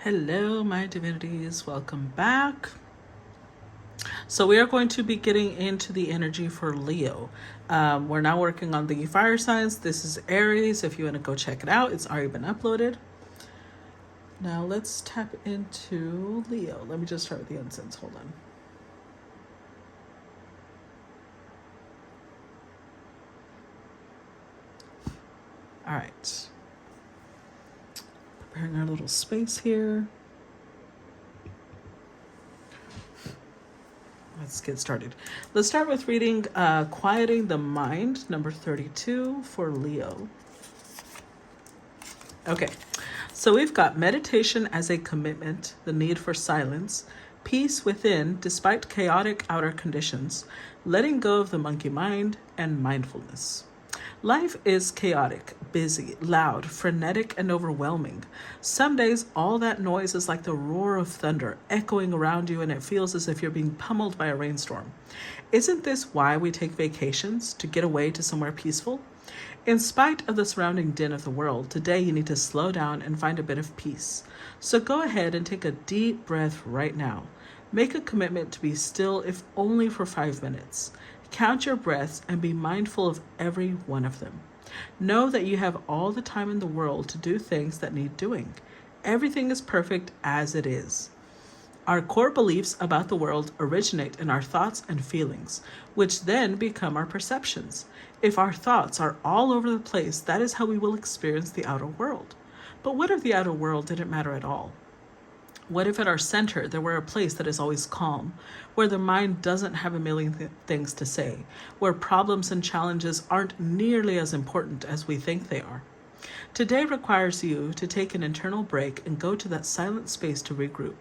Hello, my divinities. Welcome back. So we are going to be getting into the energy for Leo. We're now working on the fire signs. This is Aries. If you want to go check it out, it's already been uploaded. Now let's tap into Leo. Let me just start with the incense. Hold on. All right. Preparing our little space here. Let's get started. Let's start with reading Quieting the Mind, number 32 for Leo. Okay, so we've got meditation as a commitment, the need for silence, peace within despite chaotic outer conditions, letting go of the monkey mind, and mindfulness. Life is chaotic, busy, loud, frenetic, and overwhelming. Some days, all that noise is like the roar of thunder echoing around you, and it feels as if you're being pummeled by a rainstorm. Isn't this why we take vacations? To get away to somewhere peaceful? In spite of the surrounding din of the world, today you need to slow down and find a bit of peace. So go ahead and take a deep breath right now. Make a commitment to be still, if only for 5 minutes. Count your breaths and be mindful of every one of them. Know that you have all the time in the world to do things that need doing. Everything is perfect as it is. Our core beliefs about the world originate in our thoughts and feelings, which then become our perceptions. If our thoughts are all over the place, that is how we will experience the outer world. But what if the outer world didn't matter at all? What if at our center there were a place that is always calm, where the mind doesn't have a million things to say, where problems and challenges aren't nearly as important as we think they are? Today requires you to take an internal break and go to that silent space to regroup.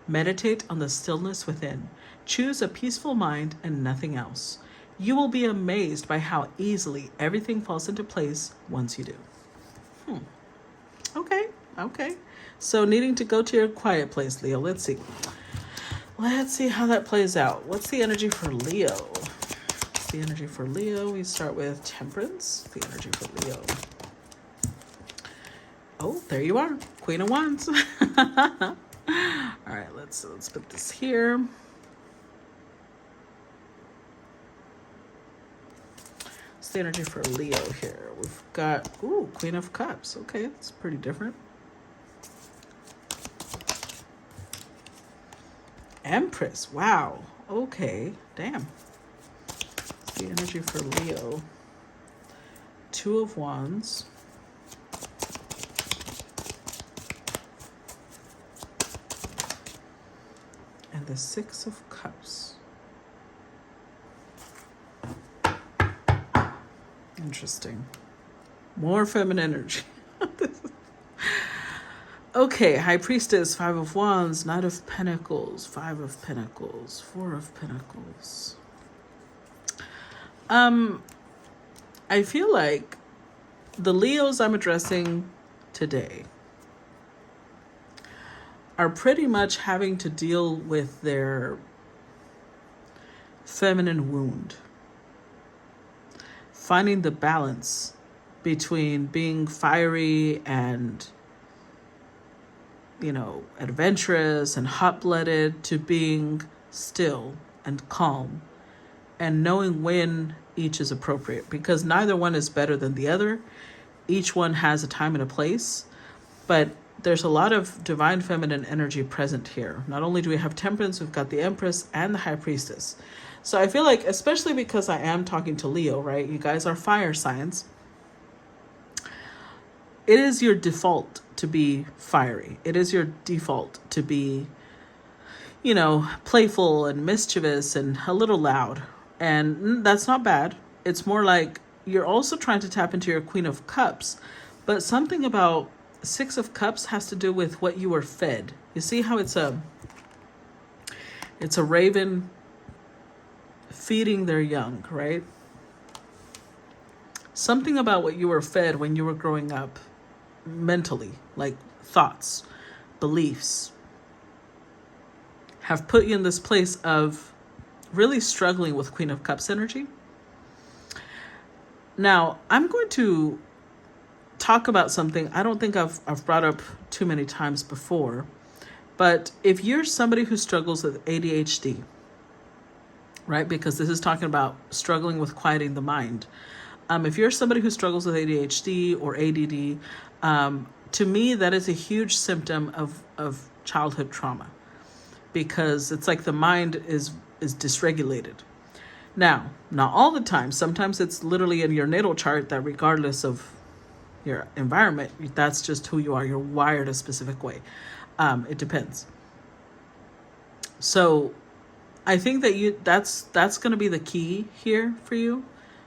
Meditate on the stillness within. Choose a peaceful mind and nothing else. You will be amazed by how easily everything falls into place once you do. Okay. So needing to go to your quiet place, Leo. Let's see. Let's see how that plays out. What's the energy for Leo? The energy for Leo. We start with Temperance. The energy for Leo. Oh, there you are. Queen of Wands. All right, let's put this here. What's the energy for Leo here? We've got, Queen of Cups. Okay, that's pretty different. Empress. Wow. Okay. Damn. The energy for Leo. Two of Wands. And the Six of Cups. Interesting. More feminine energy. Okay, High Priestess, Five of Wands, Knight of Pentacles, Five of Pentacles, Four of Pentacles. I feel like the Leos I'm addressing today are pretty much having to deal with their feminine wound. Finding the balance between being fiery and adventurous and hot-blooded to being still and calm and knowing when each is appropriate, because neither one is better than the other. Each one has a time and a place, but there's a lot of divine feminine energy present here. Not only do we have Temperance, we've got the Empress and the High Priestess. So I feel like, especially because I am talking to Leo, right? You guys are fire signs. It is your default to be fiery. It is your default to be, playful and mischievous and a little loud. And that's not bad. It's more like you're also trying to tap into your Queen of Cups. But something about Six of Cups has to do with what you were fed. You see how it's a raven feeding their young, right? Something about what you were fed when you were growing up mentally, like thoughts, beliefs, have put you in this place of really struggling with Queen of Cups energy. Now, I'm going to talk about something I don't think I've brought up too many times before, But if you're somebody who struggles with ADHD, right, because this is talking about struggling with quieting the mind. If you're somebody who struggles with ADHD or ADD, to me, that is a huge symptom of childhood trauma, because it's like the mind is dysregulated. Now, not all the time. Sometimes it's literally in your natal chart that regardless of your environment, that's just who you are. You're wired a specific way. It depends. So I think that that's going to be the key here for you.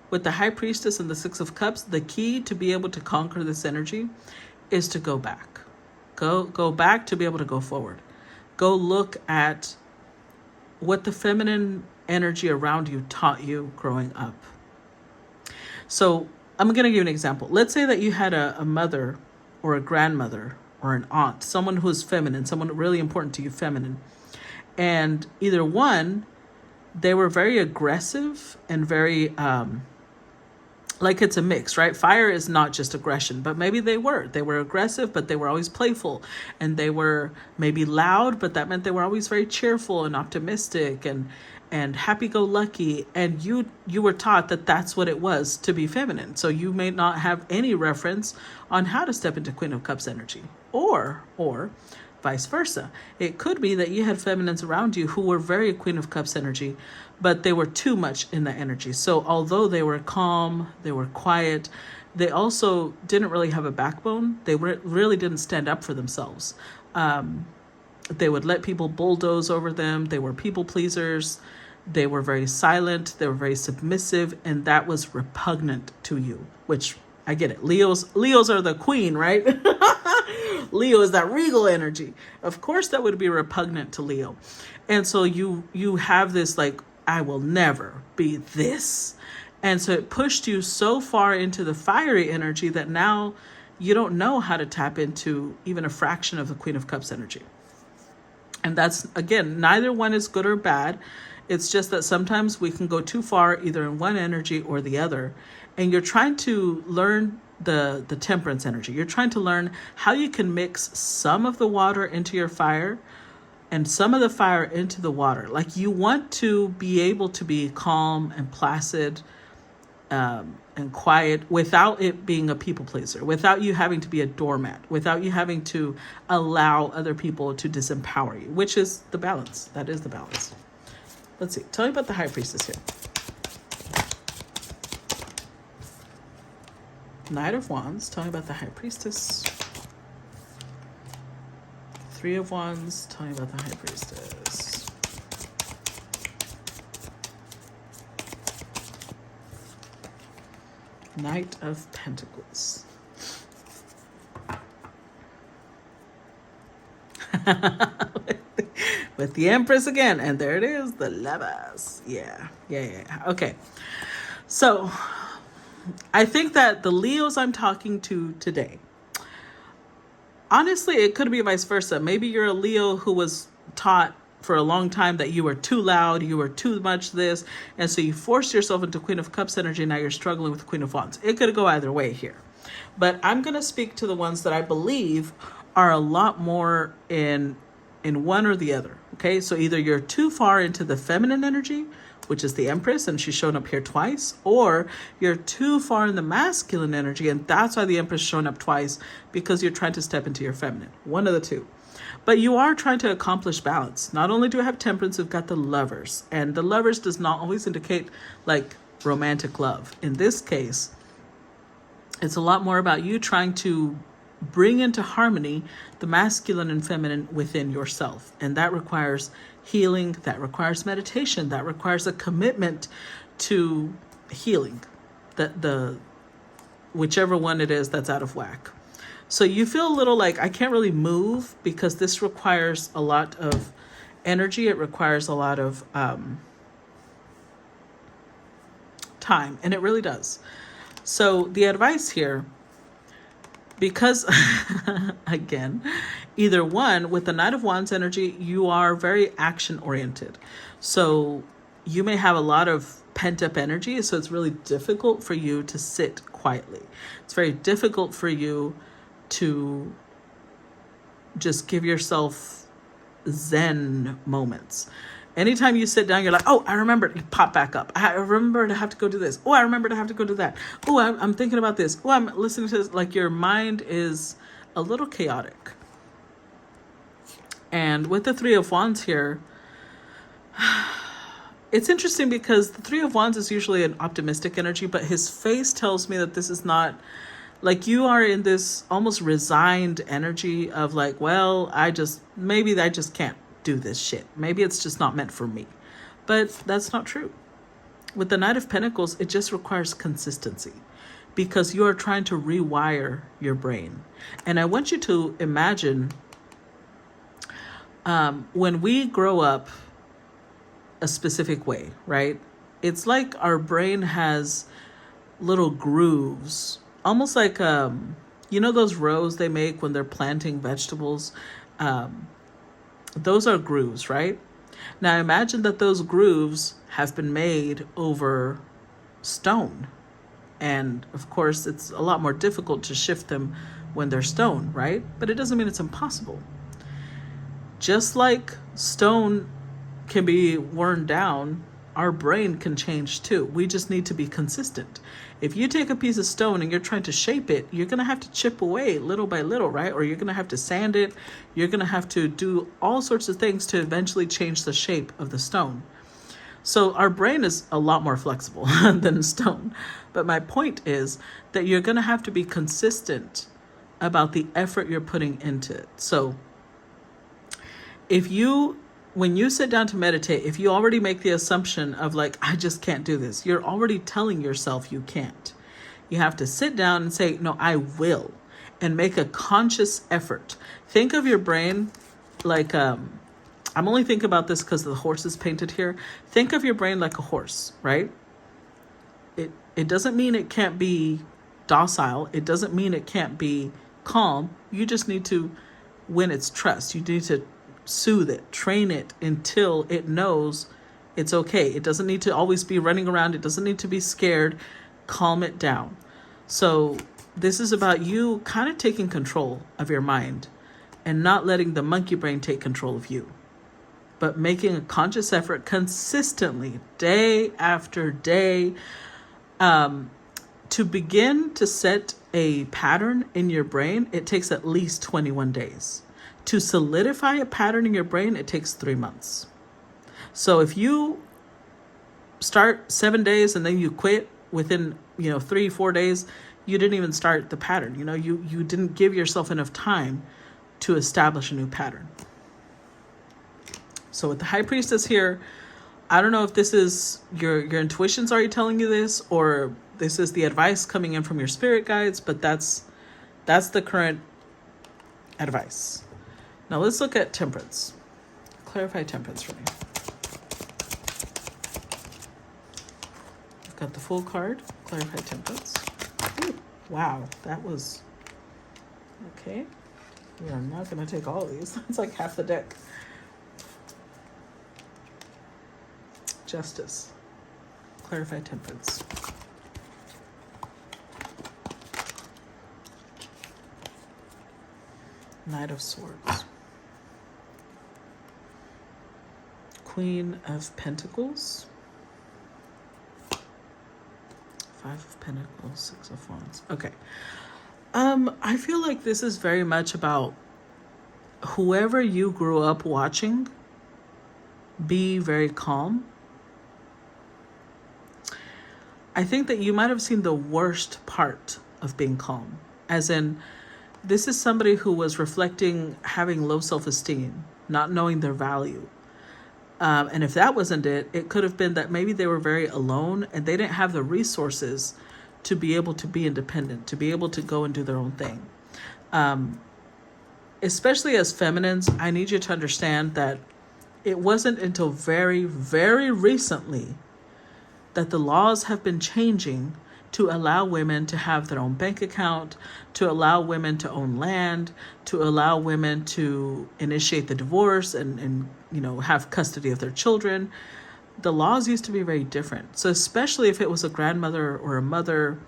With the High Priestess and the Six of Cups, the key to be able to conquer this energy is to go back. Go back to be able to go forward. Go look at what the feminine energy around you taught you growing up. So I'm going to give you an example. Let's say that you had a mother or a grandmother or an aunt, someone who's feminine, someone really important to you, feminine. And either one, they were very aggressive and very, like it's a mix, right? Fire is not just aggression, but maybe they were aggressive, but they were always playful, and they were maybe loud, but that meant they were always very cheerful and optimistic and happy-go-lucky. And you were taught that that's what it was to be feminine. So you may not have any reference on how to step into Queen of Cups energy, or vice versa. It could be that you had feminines around you who were very Queen of Cups energy, but they were too much in that energy. So although they were calm, they were quiet, they also didn't really have a backbone. They really didn't stand up for themselves. They would let people bulldoze over them. They were people pleasers. They were very silent. They were very submissive, and that was repugnant to you, which I get it. Leos are the queen, right? Leo is that regal energy. Of course that would be repugnant to Leo. And so you have this like, I will never be this. And so it pushed you so far into the fiery energy that now you don't know how to tap into even a fraction of the Queen of Cups energy. And that's, again, neither one is good or bad. It's just that sometimes we can go too far either in one energy or the other. And you're trying to learn the temperance energy. You're trying to learn how you can mix some of the water into your fire and some of the fire into the water. Like, you want to be able to be calm and placid and quiet without it being a people pleaser, without you having to be a doormat, without you having to allow other people to disempower you, which is the balance. That is the balance. Let's see. Tell me about the High Priestess here. Knight of Wands. Tell me about the High Priestess. Three of Wands. Tell me about the High Priestess. Knight of Pentacles. With the Empress again. And there it is. The Lovers. Yeah. Okay. So I think that the Leos I'm talking to today, honestly, it could be vice versa. Maybe you're a Leo who was taught for a long time that you were too loud, you were too much this, and so you forced yourself into Queen of Cups energy. Now you're struggling with Queen of Wands. It could go either way here. But I'm going to speak to the ones that I believe are a lot more in one or the other. Okay, so either you're too far into the feminine energy, which is the Empress, and she's shown up here twice, or you're too far in the masculine energy, and that's why the Empress is showing up twice, because you're trying to step into your feminine. One of the two. But you are trying to accomplish balance. Not only do I have Temperance, we've got the Lovers, and the Lovers does not always indicate like romantic love. In this case, it's a lot more about you trying to bring into harmony the masculine and feminine within yourself, and that requires healing, that requires meditation, that requires a commitment to healing the whichever one it is that's out of whack. So you feel a little like, I can't really move because this requires a lot of energy. It requires a lot of time, and it really does. So the advice here, because again, either one, with the Knight of Wands energy, you are very action oriented. So you may have a lot of pent up energy. So it's really difficult for you to sit quietly. It's very difficult for you to just give yourself Zen moments. Anytime you sit down, you're like, oh, I remembered, you pop back up. I remember to have to go do this. Oh, I remember to have to go do that. Oh, I'm thinking about this. Oh, I'm listening to this. Like, your mind is a little chaotic. And with the Three of Wands here, it's interesting because the Three of Wands is usually an optimistic energy, but his face tells me that this is not, like, you are in this almost resigned energy of like, well, maybe I just can't do this shit. Maybe it's just not meant for me. But that's not true. With the Knight of Pentacles, it just requires consistency because you are trying to rewire your brain. And I want you to imagine when we grow up a specific way, right? It's like our brain has little grooves, almost like, those rows they make when they're planting vegetables. Those are grooves, right? Now imagine that those grooves have been made over stone. And of course, it's a lot more difficult to shift them when they're stone, right? But it doesn't mean it's impossible. Just like stone can be worn down, our brain can change too. We just need to be consistent. If you take a piece of stone and you're trying to shape it, you're going to have to chip away little by little, right? Or you're going to have to sand it. You're going to have to do all sorts of things to eventually change the shape of the stone. So our brain is a lot more flexible than stone. But my point is that you're going to have to be consistent about the effort you're putting into it. So when you sit down to meditate, if you already make the assumption of like, I just can't do this, you're already telling yourself you can't. You have to sit down and say, no, I will, and make a conscious effort. Think of your brain like, I'm only thinking about this because the horse is painted here. Think of your brain like a horse, right? It doesn't mean it can't be docile. It doesn't mean it can't be calm. You just need to win its trust. You need to soothe it, train it until it knows it's okay. It doesn't need to always be running around. It doesn't need to be scared. Calm it down. So this is about you kind of taking control of your mind and not letting the monkey brain take control of you, but making a conscious effort consistently, day after day, to begin to set a pattern in your brain. It takes at least 21 days. To solidify a pattern in your brain, it takes 3 months. So if you start 7 days and then you quit within, 3-4 days, you didn't even start the pattern. You didn't give yourself enough time to establish a new pattern. So with the High Priestess here, I don't know if this is your intuition's already telling you this, or this is the advice coming in from your spirit guides, but that's the current advice. Now let's look at Temperance. Clarify Temperance for me. I've got the full card. Clarify Temperance. Ooh, wow, that was... Okay. We are not going to take all of these. It's like half the deck. Justice. Clarify Temperance. Knight of Swords. Queen of Pentacles. 5 of Pentacles, 6 of Wands. Okay. I feel like this is very much about whoever you grew up watching, be very calm. I think that you might have seen the worst part of being calm, as in, this is somebody who was reflecting having low self-esteem, not knowing their value. And if that wasn't it, it could have been that maybe they were very alone and they didn't have the resources to be able to be independent, to be able to go and do their own thing. Especially as feminines, I need you to understand that it wasn't until very, very recently that the laws have been changing to allow women to have their own bank account, to allow women to own land, to allow women to initiate the divorce and have custody of their children. The laws used to be very different. So especially if it was a grandmother or a mother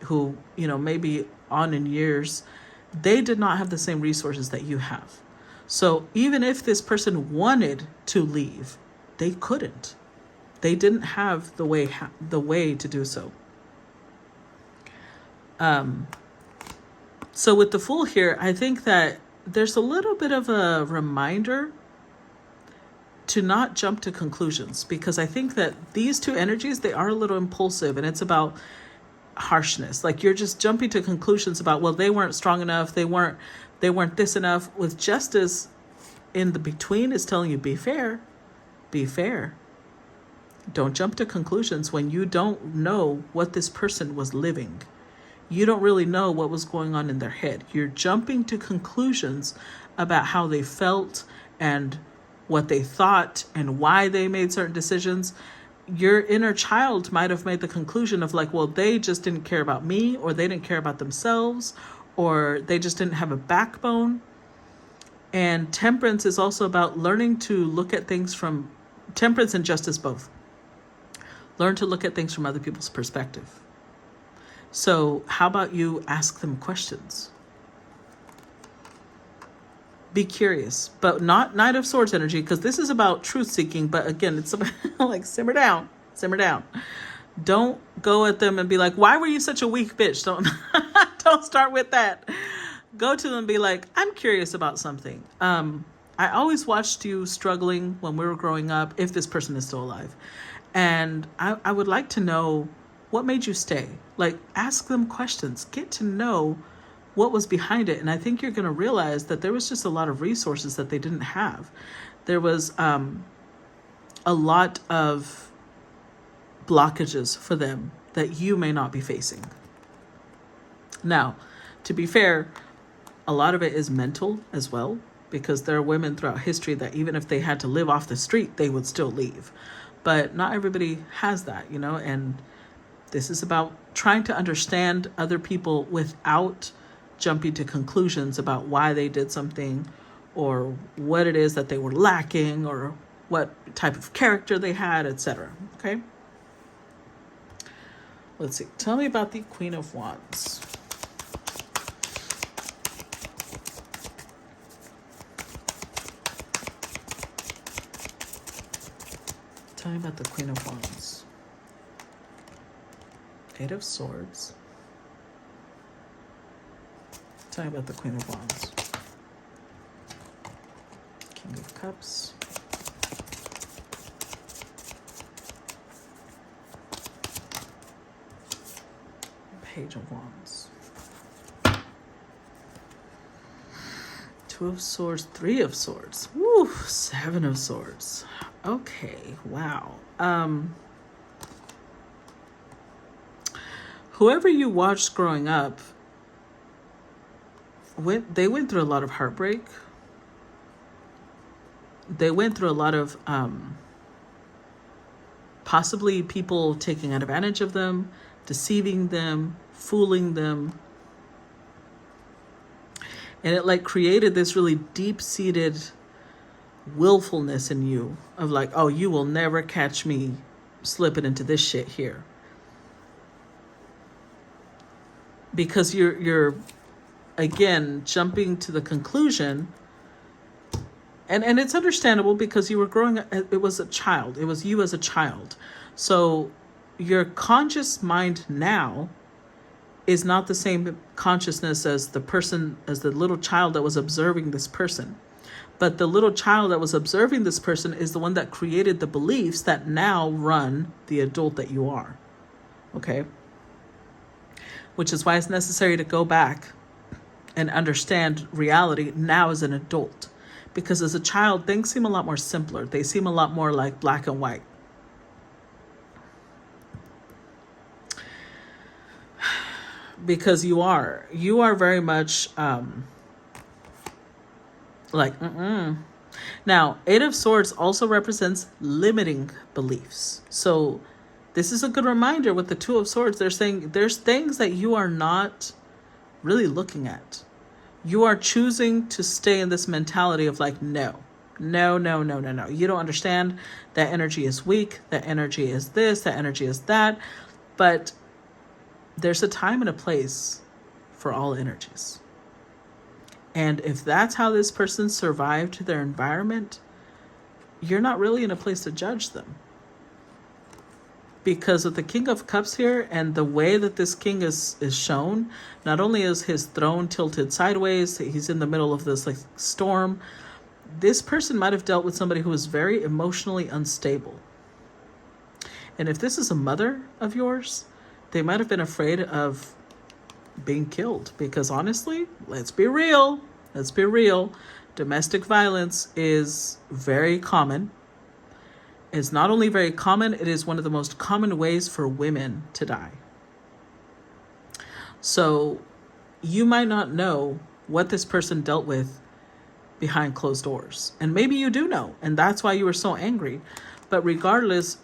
who, maybe on in years, they did not have the same resources that you have. So even if this person wanted to leave, they couldn't. They didn't have the way to do so. So with the Fool here, I think that there's a little bit of a reminder to not jump to conclusions, because I think that these two energies, they are a little impulsive, and it's about harshness. Like, you're just jumping to conclusions about, well, they weren't strong enough, they weren't this enough. With justice in the between is telling you, be fair. Be fair. Don't jump to conclusions when you don't know what this person was living. You don't really know what was going on in their head. You're jumping to conclusions about how they felt and what they thought and why they made certain decisions. Your inner child might have made the conclusion of like, well, they just didn't care about me, or they didn't care about themselves, or they just didn't have a backbone. And temperance is also about learning to look at things from temperance and justice both. Learn to look at things from other people's perspective. So how about you ask them questions? Be curious, but not Knight of Swords energy, because this is about truth seeking. But again, it's about like, simmer down. Don't go at them and be like, why were you such a weak bitch? Don't start with that. Go to them and be like, I'm curious about something. I always watched you struggling when we were growing up, if this person is still alive. And I would like to know what made you stay. Like, ask them questions, get to know what was behind it. And I think you're going to realize that there was just a lot of resources that they didn't have. There was a lot of blockages for them that you may not be facing. Now, to be fair, a lot of it is mental as well, because there are women throughout history that even if they had to live off the street, they would still leave. But not everybody has that, and this is about trying to understand other people without jumping to conclusions about why they did something, or what it is that they were lacking, or what type of character they had, etc. Okay? Let's see. Tell me about the Queen of Wands. Tell me about the Queen of Wands. Eight of Swords. Tell me about the Queen of Wands. King of Cups. Page of Wands. Two of Swords, Three of Swords. Woo, Seven of Swords. Okay, wow. Whoever you watched growing up, they went through a lot of heartbreak. They went through a lot of possibly people taking advantage of them, deceiving them, fooling them. And it like created this really deep-seated willfulness in you of like, oh, you will never catch me slipping into this shit here. Because you're again jumping to the conclusion, and it's understandable because you were growing up, it was a child, it was you as a child. So your conscious mind now is not the same consciousness as the little child that was observing this person. But the little child that was observing this person is the one that created the beliefs that now run the adult that you are. Okay? Which is why it's necessary to go back and understand reality now as an adult. Because as a child, things seem a lot more simpler. They seem a lot more like black and white. Because you are very much Now, Eight of Swords also represents limiting beliefs. So this is a good reminder with the Two of Swords. They're saying there's things that you are not really looking at. You are choosing to stay in this mentality of like, no. You don't understand. That energy is weak. That energy is this. That energy is that. But there's a time and a place for all energies. And if that's how this person survived their environment, you're not really in a place to judge them. Because with the King of Cups here and the way that this king is shown, not only is his throne tilted sideways, he's in the middle of this like storm. This person might have dealt with somebody who was very emotionally unstable. And if this is a mother of yours, they might have been afraid of being killed. Because honestly, let's be real. Domestic violence is very common. It's not only very common, it is one of the most common ways for women to die. So you might not know what this person dealt with behind closed doors. And maybe you do know, and that's why you were so angry. But regardless,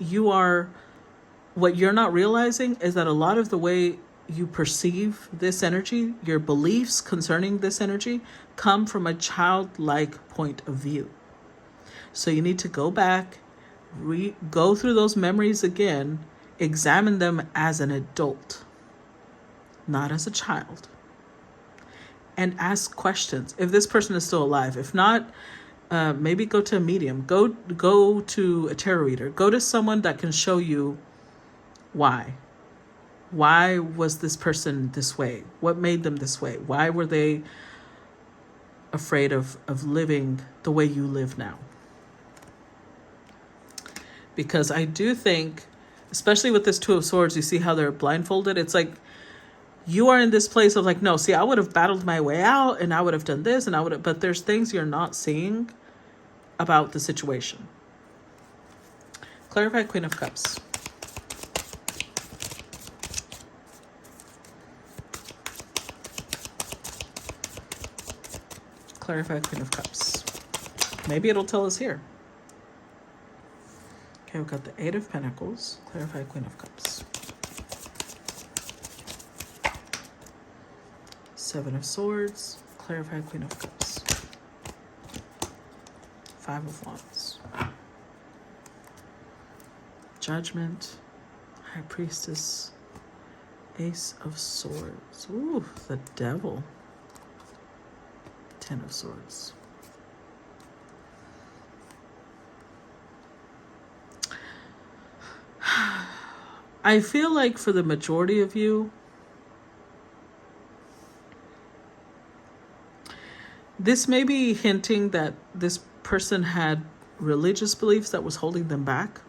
what you're not realizing is that a lot of the way you perceive this energy, your beliefs concerning this energy, come from a childlike point of view. So you need to go back, go through those memories again, examine them as an adult, not as a child, and ask questions. If this person is still alive, if not, maybe go to a medium, go to a tarot reader, go to someone that can show you why was this person this way? What made them this way? Why were they afraid of living the way you live now? Because I do think, especially with this Two of Swords, you see how they're blindfolded. It's like you are in this place of like, no, see, I would have battled my way out and I would have done this and I would have, but there's things you're not seeing about the situation. Clarify Queen of Cups. Clarify Queen of Cups. Maybe it'll tell us here. Okay, we've got the Eight of Pentacles. Clarify Queen of Cups. Seven of Swords. Clarify Queen of Cups. Five of Wands. Judgment. High Priestess. Ace of Swords. Ooh, the Devil. Ten of Swords. I feel like for the majority of you, this may be hinting that this person had religious beliefs that was holding them back.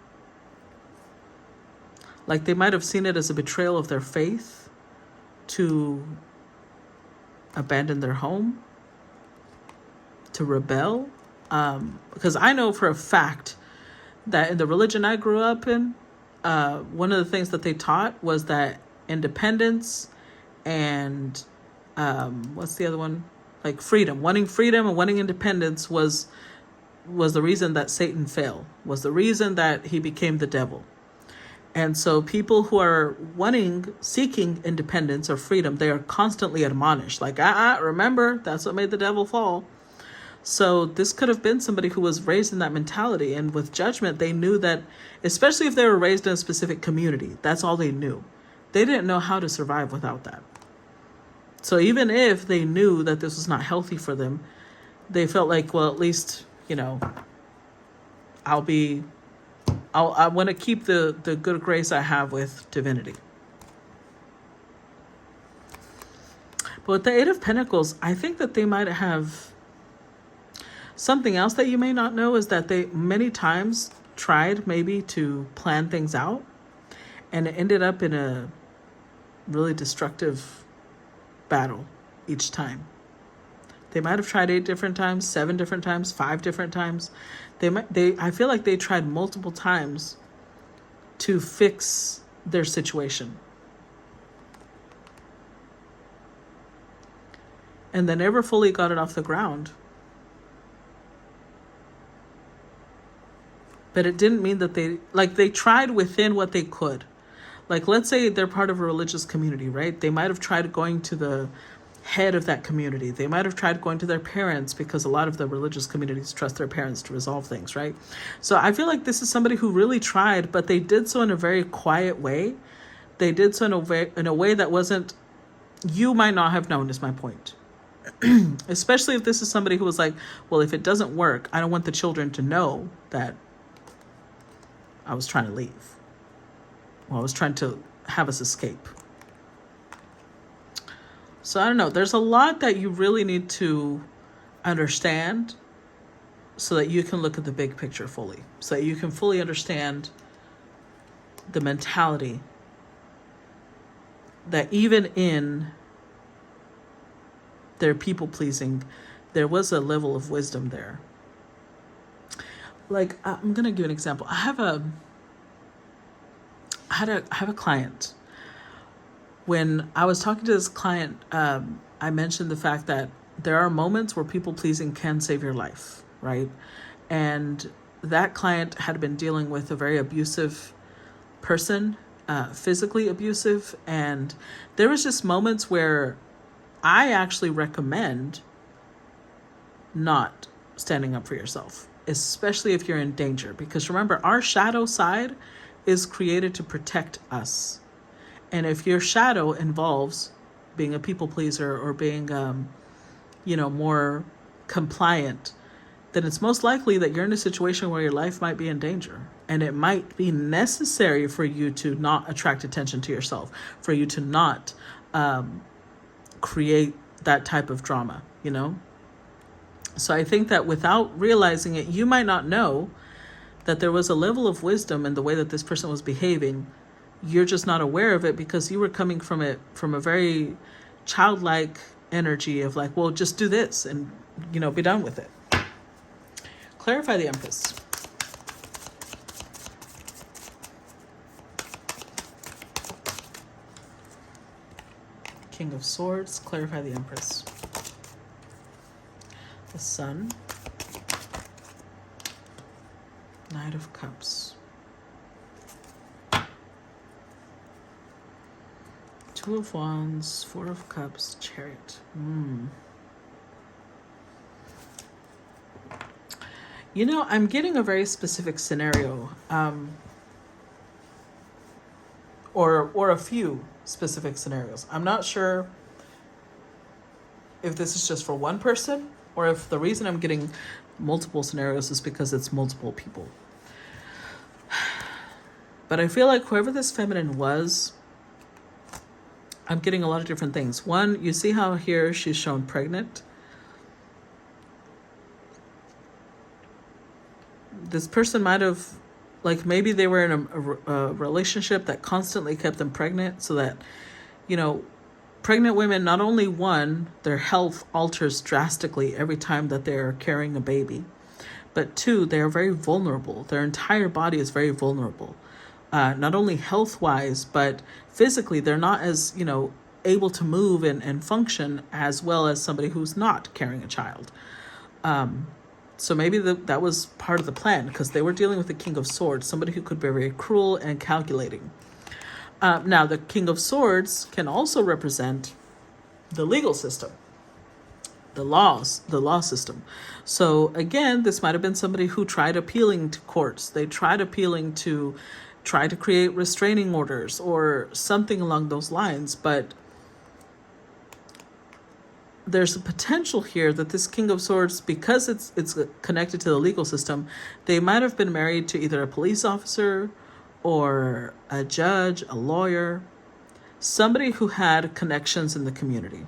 Like they might have seen it as a betrayal of their faith to abandon their home, to rebel. Because I know for a fact that in the religion I grew up in, one of the things that they taught was that independence and what's the other one? Like freedom and wanting independence was the reason that Satan fell, was the reason that he became the devil. And so people who are seeking independence or freedom, they are constantly admonished. Like, remember, that's what made the devil fall. So this could have been somebody who was raised in that mentality. And with Judgment, they knew that, especially if they were raised in a specific community, that's all they knew. They didn't know how to survive without that. So even if they knew that this was not healthy for them, they felt like, well, at least, I want to keep the good grace I have with divinity. But with the Eight of Pentacles, I think that they might have something else that you may not know, is that they many times tried maybe to plan things out, and it ended up in a really destructive battle each time. They might have tried 8 different times, 7 different times, 5 different times. I feel like they tried multiple times to fix their situation. And they never fully got it off the ground. But it didn't mean that they tried within what they could. Like, let's say they're part of a religious community, right? They might have tried going to the head of that community. They might have tried going to their parents, because a lot of the religious communities trust their parents to resolve things, right? So I feel like this is somebody who really tried, but they did so in a very quiet way. They did so in a way that wasn't, you might not have known, is my point. Especially if this is somebody who was like, well, if it doesn't work, I don't want the children to know that I was trying to leave. Well, I was trying to have us escape. So I don't know. There's a lot that you really need to understand so that you can look at the big picture fully. So that you can fully understand the mentality that even in their people pleasing, there was a level of wisdom there. Like, I'm going to give an example. I have a client. When I was talking to this client, I mentioned the fact that there are moments where people pleasing can save your life, right? And that client had been dealing with a very abusive person, physically abusive. And there was just moments where I actually recommend not standing up for yourself, especially if you're in danger. Because remember, our shadow side is created to protect us. And if your shadow involves being a people pleaser or being, more compliant, then it's most likely that you're in a situation where your life might be in danger. And it might be necessary for you to not attract attention to yourself, for you to not create that type of drama, So I think that without realizing it, you might not know that there was a level of wisdom in the way that this person was behaving. You're just not aware of it because you were coming from a very childlike energy of like, well, just do this and, be done with it. Clarify the Empress. King of Swords, clarify the Empress. The Sun. Knight of Cups. Two of Wands, Four of Cups, Chariot. I'm getting a very specific scenario, or a few specific scenarios. I'm not sure if this is just for one person or if the reason I'm getting multiple scenarios is because it's multiple people. But I feel like whoever this feminine was, I'm getting a lot of different things. One, you see how here she's shown pregnant. This person might have, maybe they were in a relationship that constantly kept them pregnant, so that, pregnant women, not only one, their health alters drastically every time that they're carrying a baby, but two, they are very vulnerable. Their entire body is very vulnerable. Not only health-wise, but physically, they're not as, able to move and function as well as somebody who's not carrying a child. So maybe that was part of the plan, because they were dealing with the King of Swords, somebody who could be very cruel and calculating. Now, the King of Swords can also represent the legal system, the law system. So again, this might have been somebody who tried appealing to courts. They tried appealing to try to create restraining orders or something along those lines. But there's a potential here that this King of Swords, because it's connected to the legal system, they might have been married to either a police officer or a judge, a lawyer, somebody who had connections in the community.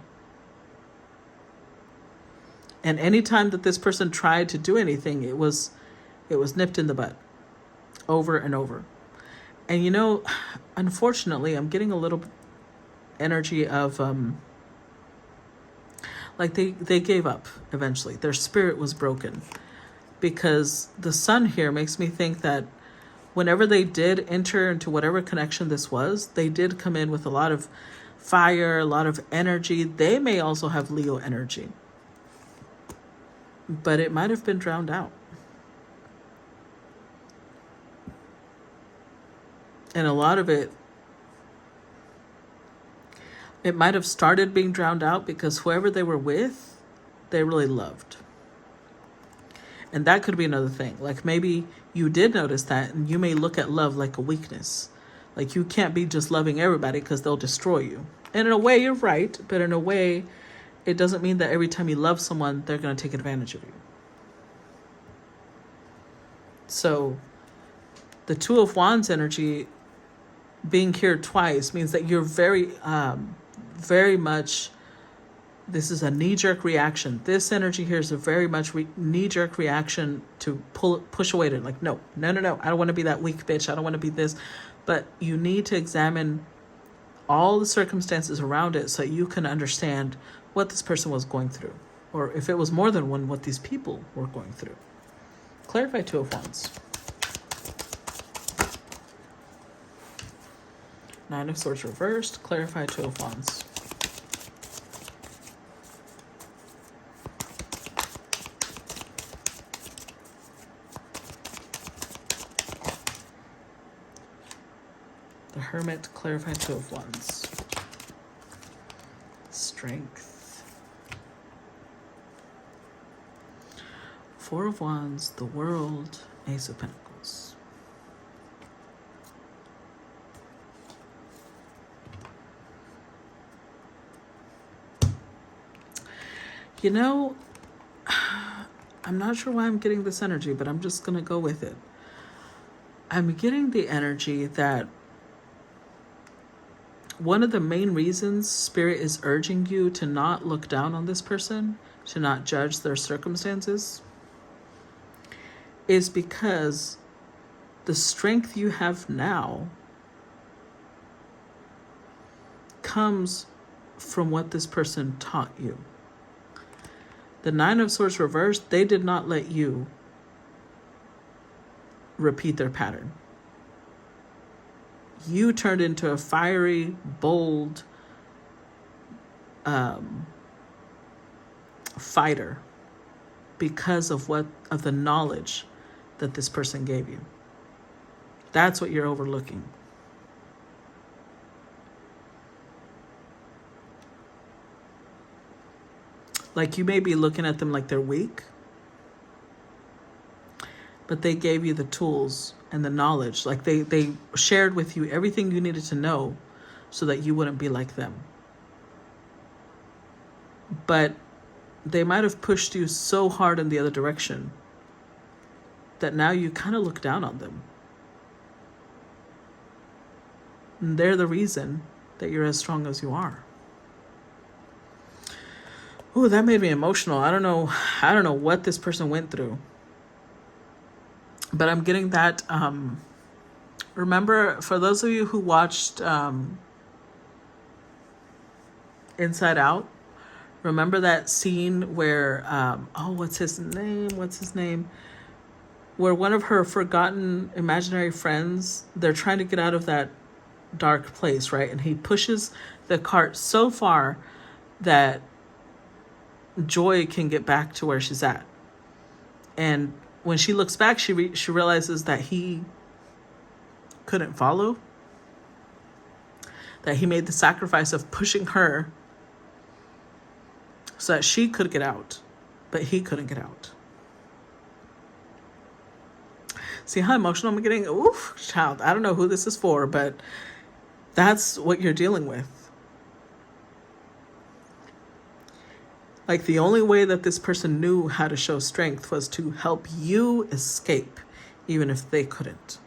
And anytime that this person tried to do anything, it was nipped in the butt over and over. And unfortunately, I'm getting a little energy of they gave up eventually. Their spirit was broken, because the Sun here makes me think that whenever they did enter into whatever connection this was, they did come in with a lot of fire, a lot of energy. They may also have Leo energy, but it might have been drowned out. And a lot of it might have started being drowned out because whoever they were with, they really loved. And that could be another thing. Maybe you did notice that, and you may look at love like a weakness. You can't be just loving everybody because they'll destroy you. And in a way, you're right. But in a way, it doesn't mean that every time you love someone, they're going to take advantage of you. So the Two of Wands energy being here twice means that you're very much, this is a knee-jerk reaction. This energy here is a very much knee-jerk reaction to push away to, like, no. I don't want to be that weak bitch. I don't want to be this. But you need to examine all the circumstances around it so you can understand what this person was going through. Or if it was more than one, what these people were going through. Clarify Two of Wands. Nine of Swords reversed. Clarify Two of Wands. The Hermit. Clarify Two of Wands. Strength. Four of Wands. The World. Ace of Pentacles. You know, I'm not sure why I'm getting this energy, but I'm just going to go with it. I'm getting the energy that one of the main reasons Spirit is urging you to not look down on this person, to not judge their circumstances, is because the strength you have now comes from what this person taught you. The Nine of Swords reversed, they did not let you repeat their pattern. You turned into a fiery, bold fighter because of the knowledge that this person gave you. That's what you're overlooking. Like, you may be looking at them like they're weak, but they gave you the tools and the knowledge. Like, they shared with you everything you needed to know so that you wouldn't be like them. But they might have pushed you so hard in the other direction that now you kind of look down on them. And they're the reason that you're as strong as you are. Ooh, that made me emotional. I don't know what this person went through. But I'm getting that, remember, for those of you who watched Inside Out, remember that scene where, what's his name? Where one of her forgotten imaginary friends, they're trying to get out of that dark place, right? And he pushes the cart so far that Joy can get back to where she's at. And when she looks back, she realizes that he couldn't follow. That he made the sacrifice of pushing her so that she could get out, but he couldn't get out. See how emotional I'm getting? Oof, child. I don't know who this is for, but that's what you're dealing with. Like, the only way that this person knew how to show strength was to help you escape, even if they couldn't.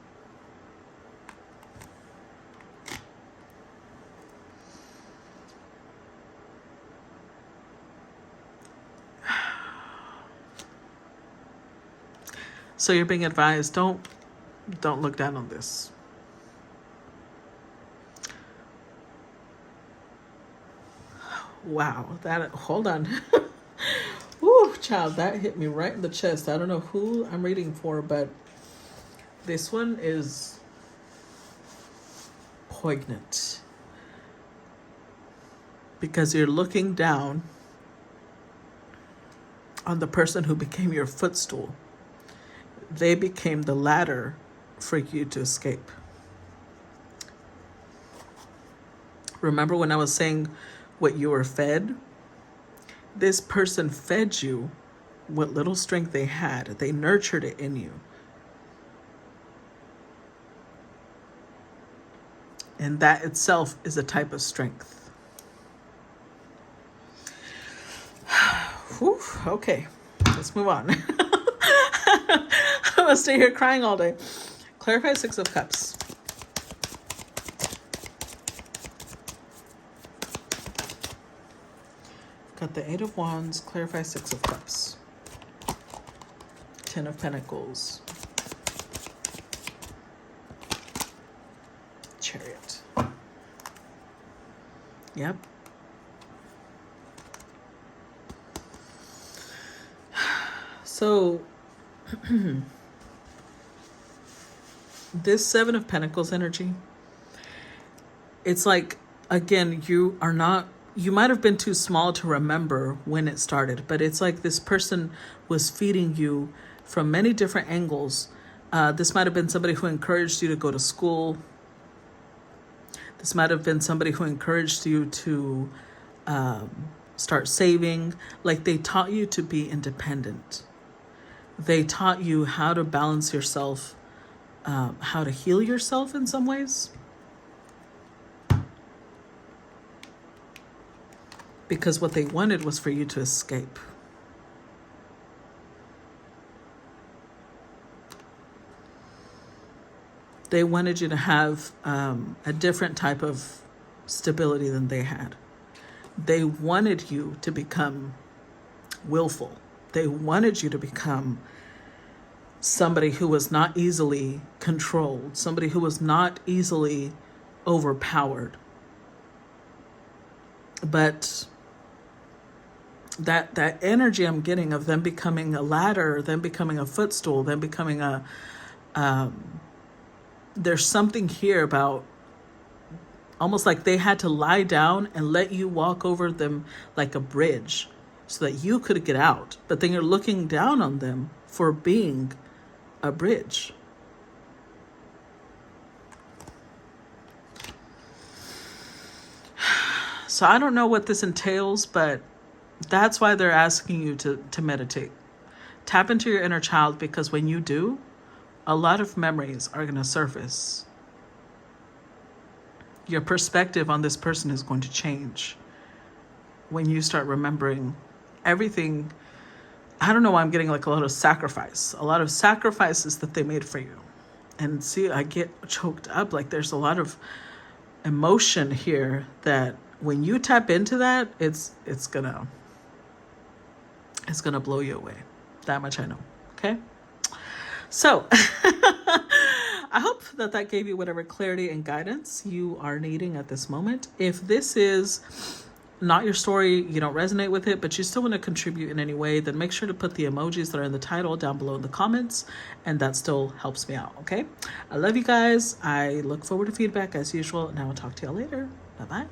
So you're being advised, don't look down on this. Wow, hold on. Ooh, child, that hit me right in the chest. I don't know who I'm reading for, but this one is poignant. Because you're looking down on the person who became your footstool. They became the ladder for you to escape. Remember when I was saying what you were fed? This person fed you what little strength they had. They nurtured it in you. And that itself is a type of strength. Whew, okay, let's move on. I'm gonna stay here crying all day. Clarify Six of Cups. Got the Eight of Wands, clarify Six of Cups. Ten of Pentacles. Chariot. Yep. So, this Seven of Pentacles energy, it's like, again, you might have been too small to remember when it started, but it's like this person was feeding you from many different angles. This might have been somebody who encouraged you to go to school. This might have been somebody who encouraged you to start saving. Like, they taught you to be independent. They taught you how to balance yourself, how to heal yourself in some ways. Because what they wanted was for you to escape. They wanted you to have a different type of stability than they had. They wanted you to become willful. They wanted you to become somebody who was not easily controlled, somebody who was not easily overpowered. But that energy I'm getting of them becoming a ladder, them becoming a footstool, them becoming a there's something here about almost like they had to lie down and let you walk over them like a bridge so that you could get out. But then you're looking down on them for being a bridge. So I don't know what this entails, but that's why they're asking you to meditate. Tap into your inner child, because when you do, a lot of memories are going to surface. Your perspective on this person is going to change when you start remembering everything. I don't know why I'm getting like a lot of sacrifices that they made for you. And see, I get choked up. Like, there's a lot of emotion here that when you tap into that, it's gonna blow you away. That much I know. Okay. So I hope that gave you whatever clarity and guidance you are needing at this moment. If this is not your story, you don't resonate with it, but you still want to contribute in any way, then make sure to put the emojis that are in the title down below in the comments, and that still helps me out. Okay. I love you guys. I look forward to feedback as usual, and I will talk to y'all later. Bye-bye.